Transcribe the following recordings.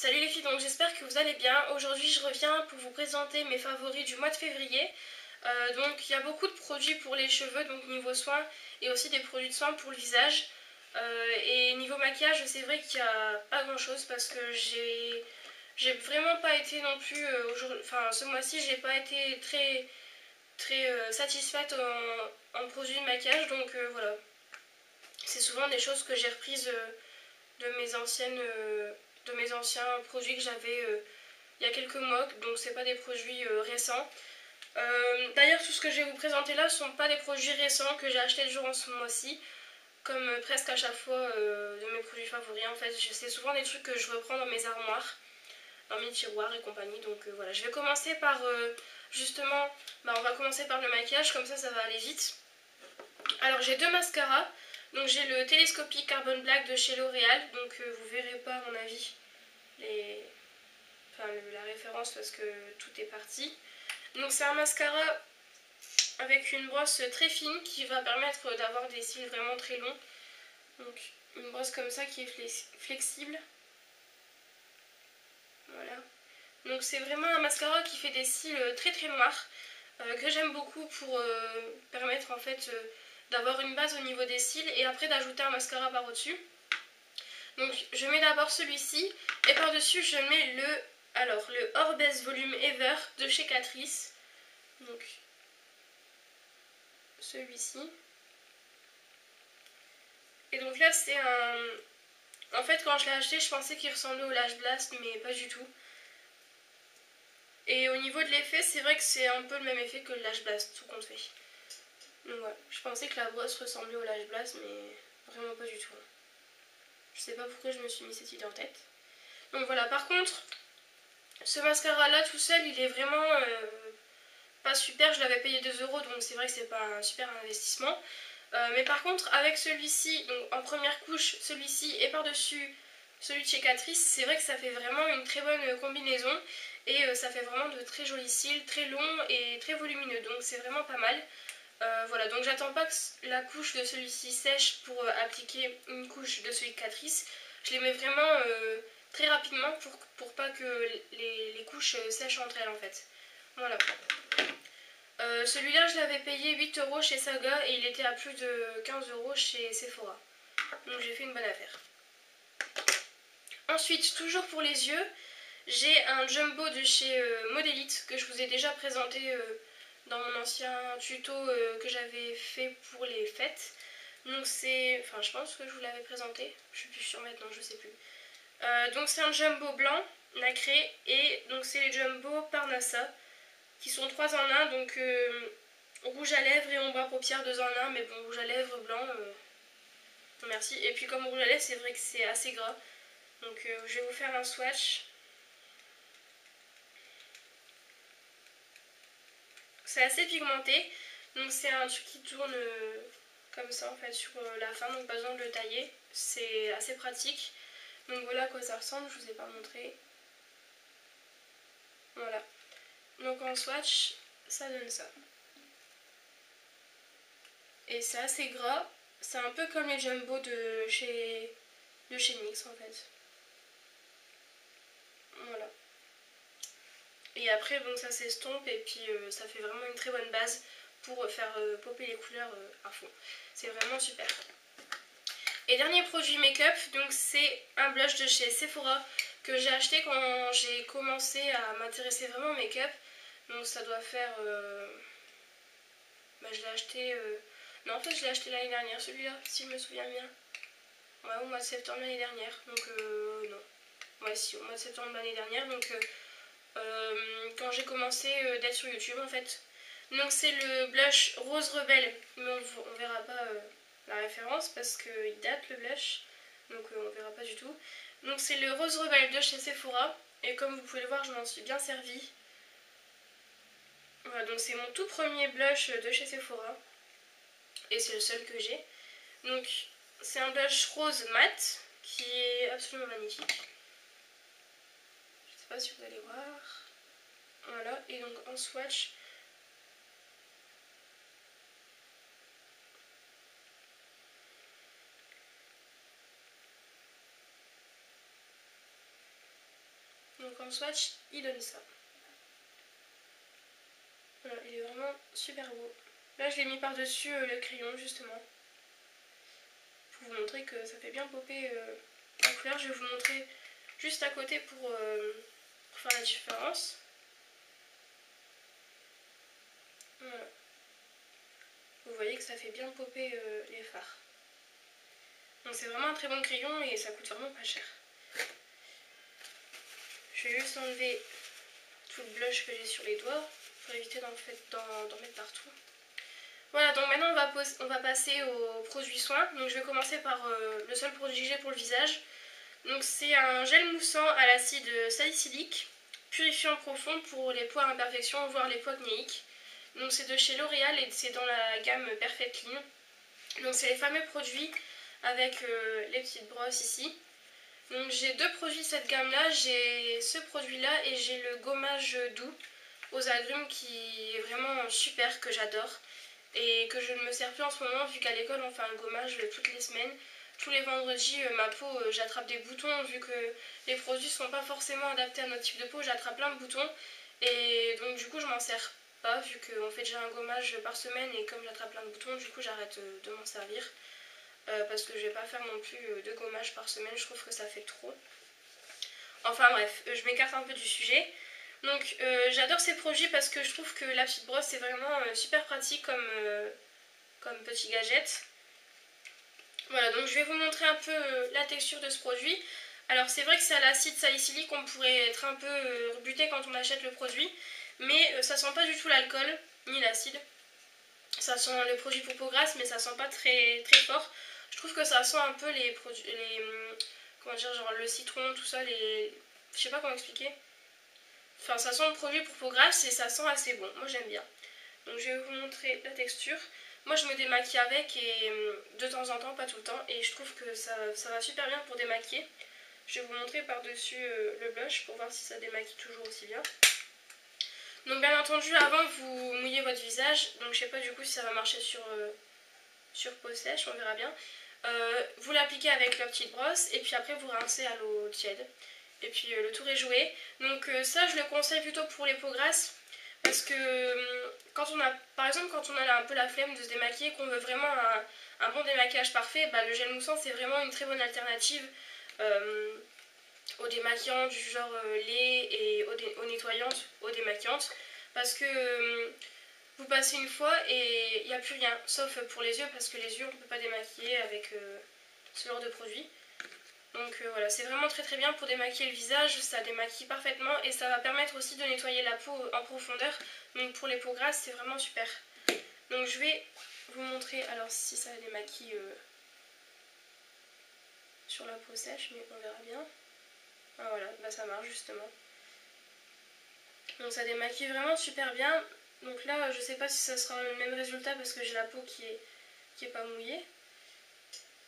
Salut les filles, donc j'espère que vous allez bien. Aujourd'hui je reviens pour vous présenter mes favoris du mois de février. Donc il y a beaucoup de produits pour les cheveux, donc niveau soins, et aussi des produits de soins pour le visage. Et niveau maquillage, c'est vrai qu'il n'y a pas grand chose parce que j'ai vraiment pas été non plus, ce mois-ci j'ai pas été très satisfaite en produits de maquillage, donc voilà. C'est souvent des choses que j'ai reprises de mes anciens produits que j'avais il y a quelques mois, donc c'est pas des produits récents. D'ailleurs, tout ce que je vais vous présenter là ne sont pas des produits récents que j'ai achetés durant ce mois-ci, comme presque à chaque fois de mes produits favoris. En fait, c'est souvent des trucs que je reprends dans mes armoires, dans mes tiroirs et compagnie. Donc voilà, je vais commencer par justement, on va commencer par le maquillage, comme ça va aller vite. Alors j'ai deux mascaras. Donc j'ai le Télescopique Carbon Black de chez L'Oréal, donc vous verrez pas à mon avis la référence parce que tout est parti. Donc c'est un mascara avec une brosse très fine qui va permettre d'avoir des cils vraiment très longs. Donc une brosse comme ça qui est flexible. Voilà. Donc c'est vraiment un mascara qui fait des cils très très noirs, que j'aime beaucoup pour permettre en fait d'avoir une base au niveau des cils et après d'ajouter un mascara par au-dessus. Donc je mets d'abord celui-ci et par-dessus je mets le Orbès Volume Ever de chez Catrice. Donc celui-ci. Et donc là c'est un... En fait quand je l'ai acheté je pensais qu'il ressemblait au Lash Blast mais pas du tout. Et au niveau de l'effet c'est vrai que c'est un peu le même effet que le Lash Blast tout compte fait. Donc voilà, je pensais que la brosse ressemblait au Lash Blast mais vraiment pas du tout. Je sais pas pourquoi je me suis mis cette idée en tête. Donc voilà, par contre, ce mascara là tout seul il est vraiment pas super. Je l'avais payé 2 € donc c'est vrai que c'est pas un super investissement. Mais par contre avec celui-ci, donc en première couche celui-ci et par-dessus celui de chez Catrice, c'est vrai que ça fait vraiment une très bonne combinaison. Et ça fait vraiment de très jolis cils, très longs et très volumineux, donc c'est vraiment pas mal. Voilà, donc j'attends pas que la couche de celui-ci sèche pour appliquer une couche de celui de Catrice. Je les mets vraiment très rapidement pour pas que les couches sèchent entre elles en fait. Voilà. Celui-là je l'avais payé 8 € chez Saga et il était à plus de 15 € chez Sephora. Donc j'ai fait une bonne affaire. Ensuite, toujours pour les yeux, j'ai un jumbo de chez Modélite que je vous ai déjà présenté dans mon ancien tuto que j'avais fait pour les fêtes. Donc c'est... Enfin je pense que je vous l'avais présenté, je suis plus sûre maintenant, je sais plus. Donc c'est un jumbo blanc nacré et donc c'est les jumbo Parnassa qui sont 3 en 1, donc rouge à lèvres et ombre à paupières 2 en 1, mais bon rouge à lèvres blanc, merci. Et puis comme rouge à lèvres c'est vrai que c'est assez gras, donc je vais vous faire un swatch. C'est assez pigmenté, donc c'est un truc qui tourne comme ça en fait sur la fin, donc pas besoin de le tailler, c'est assez pratique. Donc voilà à quoi ça ressemble, je vous ai pas montré. Voilà, donc en swatch ça donne ça. Et c'est assez gras, c'est un peu comme les jumbo de chez NYX en fait. Voilà. Et après bon ça s'estompe et puis ça fait vraiment une très bonne base pour faire popper les couleurs à fond. C'est vraiment super. Et dernier produit make-up, donc c'est un blush de chez Sephora que j'ai acheté quand j'ai commencé à m'intéresser vraiment au make-up. Donc ça doit faire... je l'ai acheté... Non en fait je l'ai acheté l'année dernière celui-là, si je me souviens bien. Ouais, au mois de septembre l'année dernière, donc non. Ouais si, au mois de septembre l'année dernière, donc quand j'ai commencé d'être sur YouTube en fait. Donc c'est le blush Rose Rebelle, mais on verra pas la référence parce qu'il date le blush, donc on verra pas du tout. Donc c'est le Rose Rebelle de chez Sephora, et comme vous pouvez le voir je m'en suis bien servie. Voilà, donc c'est mon tout premier blush de chez Sephora, et c'est le seul que j'ai. Donc c'est un blush rose mat qui est absolument magnifique. Je sais pas si vous allez voir. Voilà, et donc en swatch, Donc en swatch, il donne ça. Voilà, il est vraiment super beau. Là, je l'ai mis par-dessus le crayon, justement. Pour vous montrer que ça fait bien popper la couleur. Je vais vous montrer juste à côté pour faire la différence. Voilà. Vous voyez que ça fait bien popper les fards. Donc c'est vraiment un très bon crayon et ça coûte vraiment pas cher. Je vais juste enlever tout le blush que j'ai sur les doigts pour éviter d'en mettre partout. Voilà, donc maintenant on va passer aux produits soins. Donc je vais commencer par le seul produit que j'ai pour le visage. Donc c'est un gel moussant à l'acide salicylique, purifiant profond pour les pois à imperfection, voire les pois acnéiques. Donc c'est de chez L'Oréal et c'est dans la gamme Perfect Clean. Donc c'est les fameux produits avec les petites brosses ici. Donc j'ai deux produits de cette gamme là, j'ai ce produit là et j'ai le gommage doux aux agrumes qui est vraiment super, que j'adore et que je ne me sers plus en ce moment vu qu'à l'école on fait un gommage toutes les semaines. Tous les vendredis ma peau j'attrape des boutons vu que les produits ne sont pas forcément adaptés à notre type de peau, j'attrape plein de boutons et donc du coup je m'en sers pas vu qu'on fait déjà un gommage par semaine et comme j'attrape plein de boutons du coup j'arrête de m'en servir. Parce que je vais pas faire non plus de gommage par semaine, je trouve que ça fait trop. Enfin bref, je m'écarte un peu du sujet. Donc j'adore ces produits parce que je trouve que la petite brosse c'est vraiment super pratique comme petit gadget. Voilà, donc je vais vous montrer un peu la texture de ce produit. Alors c'est vrai que c'est à l'acide salicylique, on pourrait être un peu rebuté quand on achète le produit, mais ça sent pas du tout l'alcool, ni l'acide. Ça sent le produit pour peau grasse, mais ça sent pas très fort. Je trouve que ça sent un peu les produits, comment dire, genre le citron, tout ça, je sais pas comment expliquer. Enfin, ça sent le produit pour peau grasse et ça sent assez bon. Moi, j'aime bien. Donc, je vais vous montrer la texture. Moi, je me démaquille avec et de temps en temps, pas tout le temps. Et je trouve que ça va super bien pour démaquiller. Je vais vous montrer par-dessus le blush pour voir si ça démaquille toujours aussi bien. Donc, bien entendu, avant, vous mouillez votre visage. Donc, je sais pas du coup si ça va marcher sur peau sèche, on verra bien. Vous l'appliquez avec la petite brosse et puis après vous rincez à l'eau tiède et puis le tour est joué. Donc ça je le conseille plutôt pour les peaux grasses parce que par exemple quand on a un peu la flemme de se démaquiller, qu'on veut vraiment un bon démaquillage parfait, bah, le gel moussant c'est vraiment une très bonne alternative aux démaquillants du genre lait et aux nettoyantes, aux démaquillantes parce que vous passez une fois et il n'y a plus rien, sauf pour les yeux, parce que les yeux on ne peut pas démaquiller avec ce genre de produit. Donc voilà, c'est vraiment très bien pour démaquiller le visage, ça démaquille parfaitement et ça va permettre aussi de nettoyer la peau en profondeur. Donc pour les peaux grasses, c'est vraiment super. Donc je vais vous montrer alors si ça démaquille sur la peau sèche, mais on verra bien. Ah voilà, bah ça marche justement. Donc ça démaquille vraiment super bien. Donc là, je sais pas si ça sera le même résultat parce que j'ai la peau qui est pas mouillée.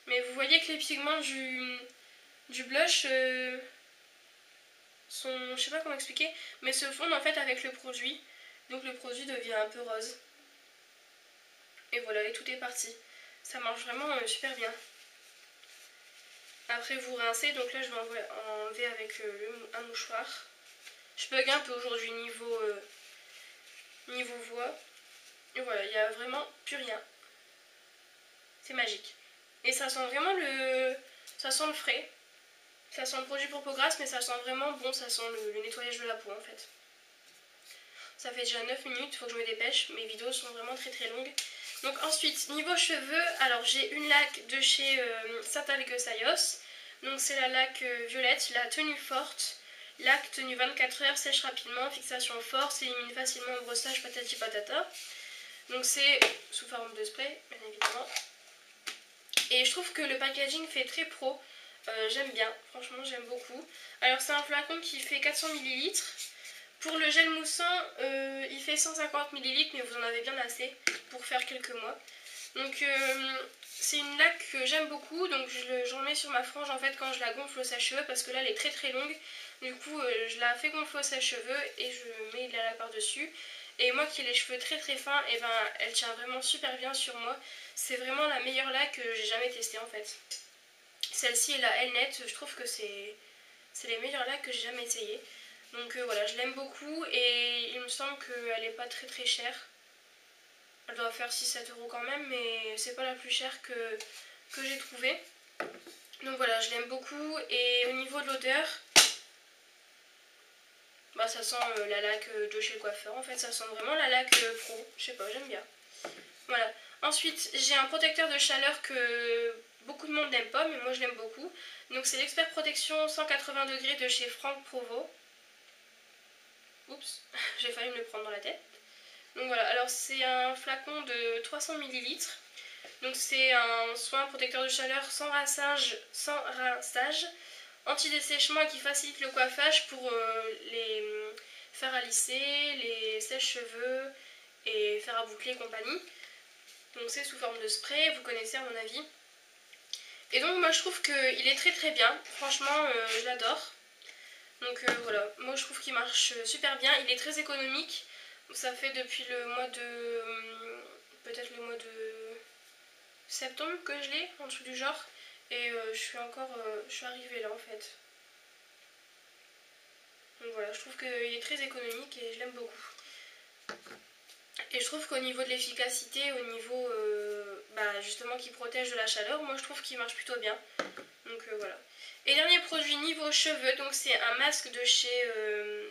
Mais vous voyez que les pigments du blush sont, je sais pas comment expliquer, mais se fondent en fait avec le produit. Donc le produit devient un peu rose. Et voilà, et tout est parti. Ça marche vraiment super bien. Après vous rincez, donc là je vais enlever avec un mouchoir. Je bug un peu aujourd'hui niveau voix. Et voilà, il n'y a vraiment plus rien. C'est magique. Et ça sent vraiment ça sent le frais. Ça sent le produit pour peau grasse, mais ça sent vraiment bon, ça sent le nettoyage de la peau en fait. Ça fait déjà 9 minutes, il faut que je me dépêche. Mes vidéos sont vraiment très longues. Donc ensuite, niveau cheveux, alors j'ai une laque de chez Satalgosaios. Donc c'est la laque violette, la tenue forte. Laque tenue 24 heures, sèche rapidement, fixation forte, s'élimine facilement au brossage patati patata. Donc c'est sous forme de spray, bien évidemment. Et je trouve que le packaging fait très pro. J'aime bien, franchement j'aime beaucoup. Alors c'est un flacon qui fait 400 ml. Pour le gel moussant, il fait 150 ml, mais vous en avez bien assez pour faire quelques mois. Donc c'est une laque que j'aime beaucoup, donc j'en mets sur ma frange en fait quand je la gonfle au sèche-cheveux parce que là elle est très longue. Du coup je la fais gonfler au sèche-cheveux et je mets la laque par-dessus. Et moi qui ai les cheveux très fins, et ben elle tient vraiment super bien sur moi. C'est vraiment la meilleure laque que j'ai jamais testée en fait. Celle-ci est la Elnet, je trouve que c'est les meilleures laques que j'ai jamais essayées. Donc voilà, je l'aime beaucoup et il me semble qu'elle n'est pas très très chère. Elle doit faire 6-7 € quand même, mais c'est pas la plus chère que j'ai trouvée. Donc voilà, je l'aime beaucoup. Et au niveau de l'odeur, bah ça sent la laque de chez le coiffeur. En fait, ça sent vraiment la laque pro. Je sais pas, j'aime bien. Voilà. Ensuite, j'ai un protecteur de chaleur que beaucoup de monde n'aime pas, mais moi je l'aime beaucoup. Donc c'est l'Expert Protection 180 degrés de chez Franck Provo. Oups, j'ai failli me le prendre dans la tête. Donc voilà, alors c'est un flacon de 300 ml. Donc c'est un soin protecteur de chaleur sans rinçage, anti-dessèchement et qui facilite le coiffage pour les fer à lisser, les sèche-cheveux et fer à boucler et compagnie. Donc c'est sous forme de spray, vous connaissez à mon avis. Et donc moi je trouve qu'il est très très bien, franchement je l'adore. Donc voilà, moi je trouve qu'il marche super bien, il est très économique. Ça fait depuis le mois de... peut-être le mois de septembre que je l'ai, un truc du genre. Et je suis arrivée là en fait. Donc voilà, je trouve qu'il est très économique et je l'aime beaucoup. Et je trouve qu'au niveau de l'efficacité, au niveau justement qui protège de la chaleur, moi je trouve qu'il marche plutôt bien. Donc voilà. Et dernier produit niveau cheveux, donc c'est un masque de chez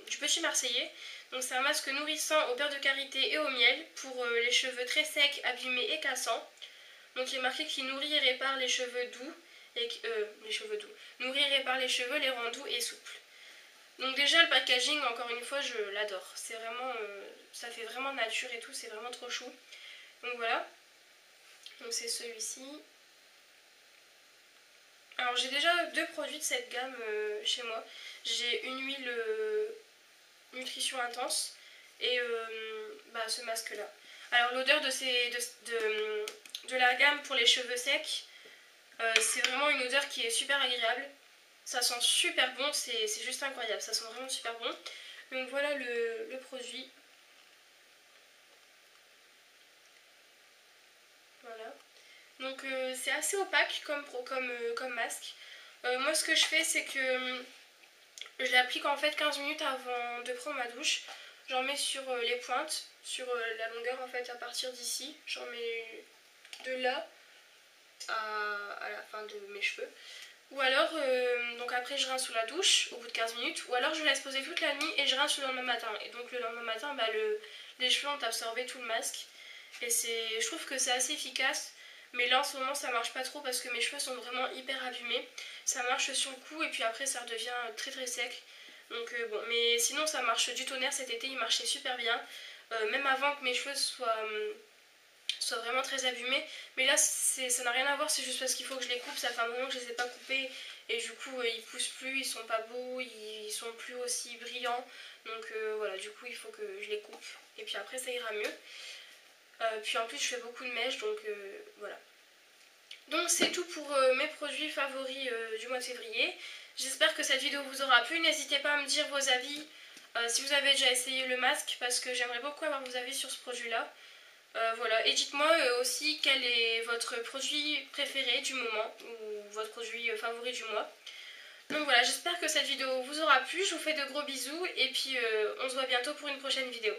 du Petit Marseillais. Donc c'est un masque nourrissant au beurre de karité et au miel pour les cheveux très secs, abîmés et cassants. Donc il est marqué qu'il nourrit et répare les cheveux doux. Nourrit et répare les cheveux, les rend doux et souples. Donc déjà le packaging, encore une fois, je l'adore. C'est vraiment, ça fait vraiment nature et tout, c'est vraiment trop chou. Donc voilà. Donc c'est celui-ci. Alors j'ai déjà 2 produits de cette gamme chez moi. J'ai une huile nutrition intense et ce masque là. Alors l'odeur de la gamme pour les cheveux secs, c'est vraiment une odeur qui est super agréable. Ça sent super bon, c'est juste incroyable, ça sent vraiment super bon. Donc voilà le produit. Voilà. Donc c'est assez opaque comme masque. Moi ce que je fais c'est que je l'applique en fait 15 minutes avant de prendre ma douche. J'en mets sur les pointes, sur la longueur en fait à partir d'ici. J'en mets de là à la fin de mes cheveux. Ou alors, donc après je rince sous la douche au bout de 15 minutes. Ou alors je laisse poser toute la nuit et je rince le lendemain matin. Et donc le lendemain matin, les cheveux ont absorbé tout le masque. Et je trouve que c'est assez efficace. Mais là en ce moment ça marche pas trop parce que mes cheveux sont vraiment hyper abîmés. Ça marche sur le cou et puis après ça redevient très très sec. Donc bon, mais sinon ça marche du tonnerre cet été, il marchait super bien. Même avant que mes cheveux soient vraiment très abîmés. Mais là ça n'a rien à voir, c'est juste parce qu'il faut que je les coupe. Ça fait un moment que je les ai pas coupés et du coup ils poussent plus, ils sont pas beaux, ils sont plus aussi brillants. Donc voilà, du coup il faut que je les coupe et puis après ça ira mieux. Puis en plus je fais beaucoup de mèches, donc voilà. Donc c'est tout pour mes produits favoris du mois de février. J'espère que cette vidéo vous aura plu. N'hésitez pas à me dire vos avis si vous avez déjà essayé le masque, parce que j'aimerais beaucoup avoir vos avis sur ce produit là. Voilà, et dites-moi aussi quel est votre produit préféré du moment ou votre produit favori du mois. Donc voilà, j'espère que cette vidéo vous aura plu. Je vous fais de gros bisous et puis on se voit bientôt pour une prochaine vidéo.